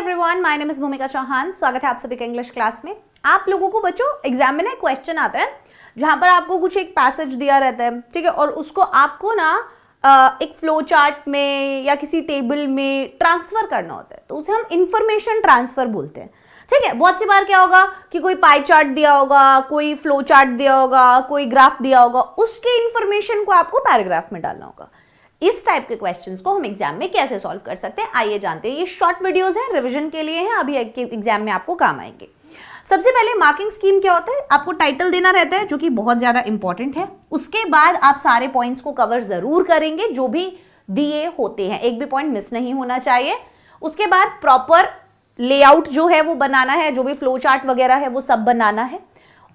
Everyone, my name is भूमिका चौहान। स्वागत है आप सभी का इंग्लिश क्लास में। आप लोगों को बच्चों एग्जाम में ना एक क्वेश्चन आता है जहां पर आपको कुछ एक पैसेज दिया रहता है, ठीक है, और उसको आपको ना एक फ्लो चार्ट में या किसी टेबल में ट्रांसफर करना होता है, तो उसे हम इंफॉर्मेशन ट्रांसफर बोलते हैं। ठीक है, बहुत सी बार क्या होगा कि कोई पाई चार्ट दिया होगा, कोई फ्लो चार्ट दिया होगा, कोई ग्राफ दिया होगा, उसके इंफॉर्मेशन को आपको पैराग्राफ में डालना होगा। इस टाइप के क्वेश्चंस को हम एग्जाम में कैसे सॉल्व कर सकते हैं, आइए जानते हैं। ये शॉर्ट वीडियोस हैं, रिवीजन के लिए हैं, अभी एग्जाम में आपको काम आएंगे। सबसे पहले मार्किंग स्कीम क्या होता है, आपको टाइटल देना रहता है जो कि बहुत ज्यादा इंपॉर्टेंट है। उसके बाद आप सारे पॉइंट्स को कवर जरूर करेंगे जो भी दिए होते हैं, एक भी पॉइंट मिस नहीं होना चाहिए। उसके बाद प्रॉपर लेआउट जो है वो बनाना है, जो भी फ्लो चार्ट वगैरह है वो सब बनाना है।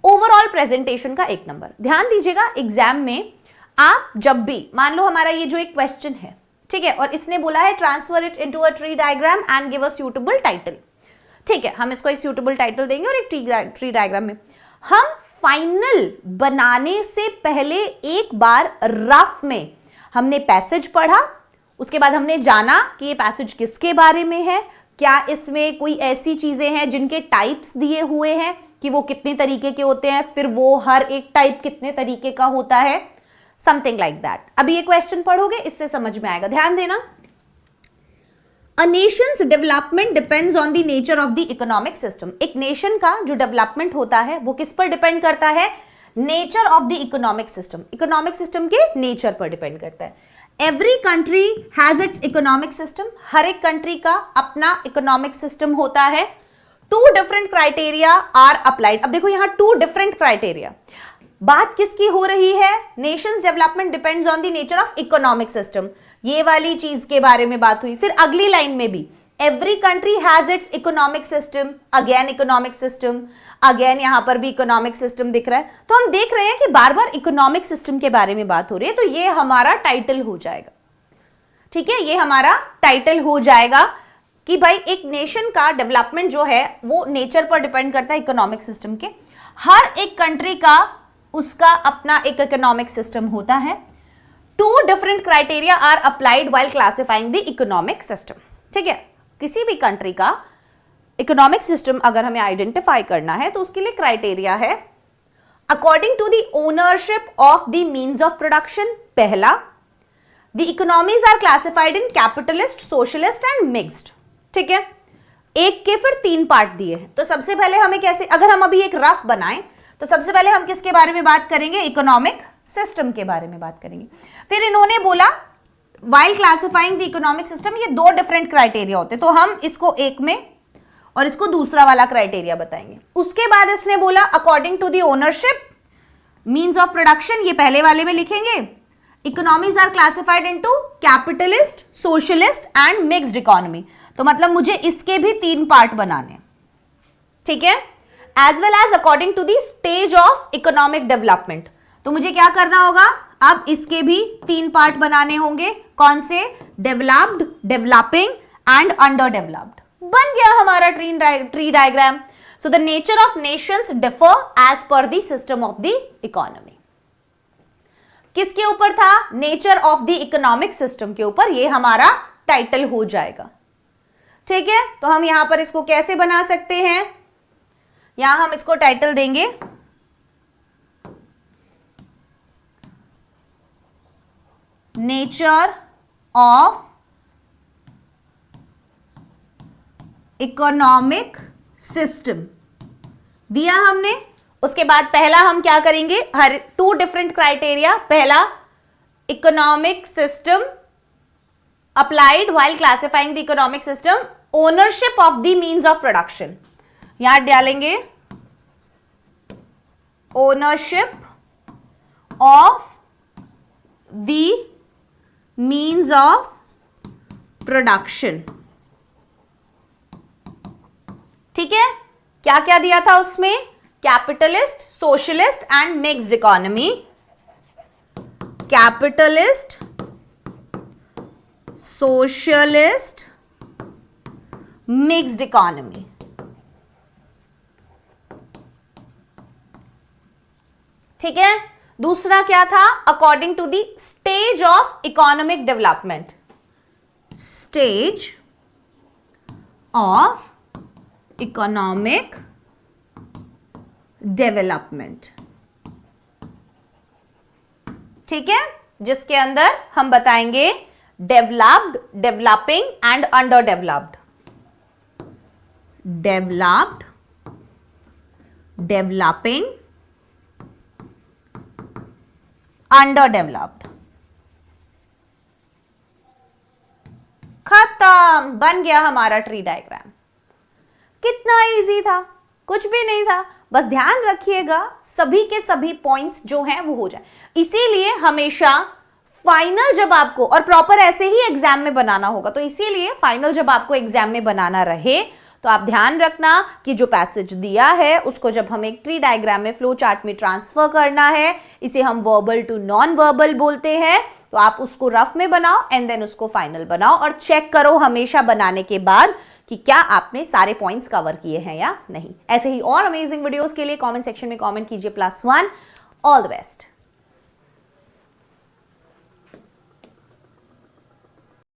ओवरऑल प्रेजेंटेशन का 1 नंबर। ध्यान दीजिएगा, एग्जाम में आप जब भी मान लो हमारा ये जो एक क्वेश्चन है, ठीक है, और इसने बोला है transfer it into a tree diagram and give a suitable title. ठीक है, हम इसको एक सूटेबल टाइटल देंगे और एक ट्री डायग्राम में हम फाइनल बनाने से पहले एक बार रफ में हमने पैसेज पढ़ा, उसके बाद हमने जाना कि ये पैसेज किसके बारे में है, क्या इसमें कोई ऐसी चीजें हैं जिनके टाइप्स दिए हुए हैं कि वो कितने तरीके के होते हैं, फिर वो हर एक टाइप कितने तरीके का होता है, समथिंग लाइक दैट। अभी ये क्वेश्चन पढ़ोगे इससे समझ में आएगा। ध्यान देना, A nation's development depends on the nature of the economic system. एक नेशन का जो डेवलपमेंट होता है वो किस पर डिपेंड करता है, nature of the economic system. Economic system के नेचर पर डिपेंड करता है। Every country has its economic system. हर एक कंट्री का अपना इकोनॉमिक सिस्टम होता है। 2 डिफरेंट क्राइटेरिया आर अप्लाइड। अब देखो यहाँ 2 डिफरेंट क्राइटेरिया, बात किसकी हो रही है, Nations development depends on the nature of economic system, ये वाली चीज के बारे में बात हुई। फिर अगली लाइन में भी every country has its economic system, again economic system, again यहां पर भी इकोनॉमिक सिस्टम दिख रहा है। तो हम देख रहे हैं कि बार बार इकोनॉमिक सिस्टम के बारे में बात हो रही है, तो ये हमारा टाइटल हो जाएगा। ठीक है, ये हमारा टाइटल हो जाएगा कि भाई एक नेशन का डेवलपमेंट जो है वो नेचर पर डिपेंड करता है, इकोनॉमिक सिस्टम के। हर एक कंट्री का उसका अपना एक इकोनॉमिक सिस्टम होता है। 2 different criteria are applied while classifying the economic system. ठीक है, किसी भी कंट्री का इकोनॉमिक सिस्टम अगर हमें आइडेंटिफाई करना है तो उसके लिए क्राइटेरिया है according to the ownership of the means of production. पहला, the economies are classified in capitalist, socialist and mixed. ठीक है, एक के फिर 3 पार्ट दिए हैं। तो सबसे पहले हमें कैसे, अगर हम अभी एक रफ बनाएं तो सबसे पहले हम किसके बारे में बात करेंगे, इकोनॉमिक सिस्टम के बारे में बात करेंगे। फिर इन्होंने बोला while classifying the economic system, ये 2 डिफरेंट क्राइटेरिया होते हैं, तो हम इसको एक में और इसको दूसरा वाला क्राइटेरिया बताएंगे। उसके बाद इसने बोला according to the ownership, means of production, ये पहले वाले में लिखेंगे। Economies are classified into capitalist, socialist and mixed economy. तो मतलब मुझे इसके भी 3 पार्ट बनाने, ठीक है, as well as according to the stage of economic development. तो मुझे क्या करना होगा, अब इसके भी 3 पार्ट बनाने होंगे। कौन से, developed, developing and underdeveloped. बन गया हमारा tree diagram. So the nature of nations differ as per the system of the economy. किसके ऊपर था, nature of the economic system के ऊपर, ये हमारा टाइटल हो जाएगा। ठीक है, तो हम यहां पर इसको कैसे बना सकते हैं, यहां हम इसको टाइटल देंगे नेचर ऑफ इकोनॉमिक सिस्टम दिया हमने। उसके बाद पहला हम क्या करेंगे, हर 2 डिफरेंट क्राइटेरिया। पहला, economic system applied while classifying the economic system, ownership of the means of production, यहां डालेंगे ownership of the means of production. ठीक है, क्या क्या दिया था उसमें, capitalist, socialist and mixed economy. Capitalist, socialist, mixed economy. ठीक है, दूसरा क्या था, according to the stage of economic development, stage of economic development. ठीक है, जिसके अंदर हम बताएंगे developed, developing and under developed. Developed, developing, under developed. खत्म, बन गया हमारा ट्री डायग्राम। कितना इजी था, कुछ भी नहीं था। बस ध्यान रखिएगा सभी के सभी पॉइंट्स जो हैं वो हो जाए। इसीलिए हमेशा फाइनल जब आपको, और प्रॉपर ऐसे ही एग्जाम में बनाना होगा, तो इसीलिए फाइनल जब आपको एग्जाम में बनाना रहे तो आप ध्यान रखना कि जो पैसेज दिया है उसको जब हमें एक ट्री डायग्राम में, फ्लो चार्ट में ट्रांसफर करना है, इसे हम वर्बल टू नॉन वर्बल बोलते हैं, तो आप उसको रफ में बनाओ एंड देन उसको फाइनल बनाओ और चेक करो हमेशा बनाने के बाद कि क्या आपने सारे पॉइंट्स कवर किए हैं या नहीं। ऐसे ही और अमेजिंग वीडियोस के लिए कमेंट सेक्शन में कमेंट कीजिए +1। All the best.